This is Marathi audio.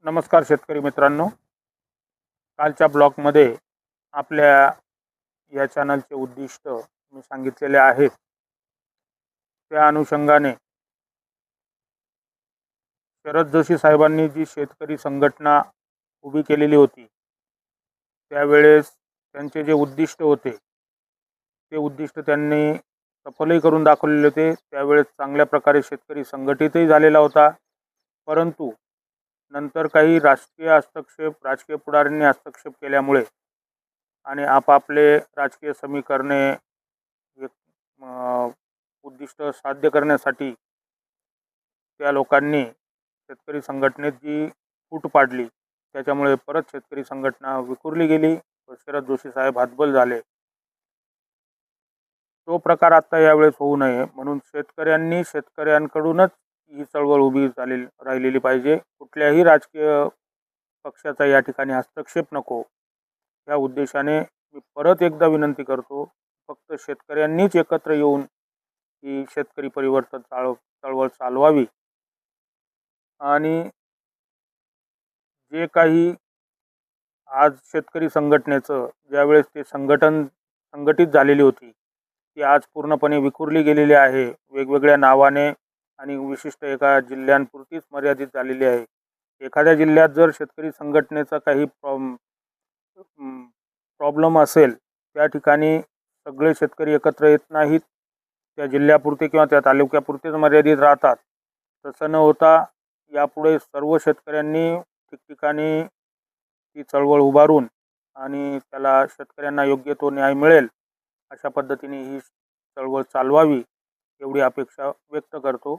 नमस्कार शेतकरी मित्रांनो, कालच्या ब्लॉगमध्ये आपल्या या चॅनलचे उद्दिष्ट मी सांगितलेले आहेत। त्या अनुषंगाने शरद जोशी साहेबांनी जी शेतकरी संघटना उभी केलेली होती, त्यावेळेस त्यांचे जे उद्दिष्ट होते ते उद्दिष्ट त्यांनी सफलही करून दाखवलेले होते। त्यावेळेस चांगल्या प्रकारे शेतकरी संघटितही झालेला होता, परंतु नंतर काही राजकीय पुढाऱ्यांनी हस्तक्षेप केल्यामुळे आणि आपापले राजकीय समीकरणे उद्दिष्ट साध्य करण्यासाठी त्या लोकांनी शेतकरी संघटनेत जी फूट पाडली, त्याच्यामुळे परत शेतकरी संघटना विखुरली गेली व शरद जोशी साहेब हतबल झाले। तो प्रकार आता यावेळेस होऊ नये म्हणून शेतकऱ्यांकडूनच ही चळवळ उभी राहिलेली पाहिजे। कुठल्याही राजकीय पक्षाचा या ठिकाणी हस्तक्षेप नको, या उद्देशाने मी परत एकदा विनंती करतो, फक्त शेतकऱ्यांनीच एकत्र येऊन ही शेतकरी परिवर्तन चळवळ चालवावी आणि जे काही आज शेतकरी संघटनेचं ज्यावेळेस ते संघटित झालेली होती, ती आज पूर्णपणे विखुरली गेलेली आहे। वेगवेगळ्या नावाने आणि विशिष्ट एका जिल्ह्यांपुरतीच मर्यादित झालेली आहे। एखाद्या जिल्ह्यात जर शेतकरी संघटनेचा काही प्रॉब्लेम असेल, त्या ठिकाणी सगळे शेतकरी एकत्र येत नाहीत, त्या जिल्ह्यापुरते किंवा त्या तालुक्यापुरतेच मर्यादित राहतात। तसं न होता यापुढे सर्व शेतकऱ्यांनी ठिकठिकाणी ती चळवळ उभारून आणि त्याला शेतकऱ्यांना योग्य तो न्याय मिळेल अशा पद्धतीने ही चळवळ चालवावी एवढी अपेक्षा व्यक्त करतो।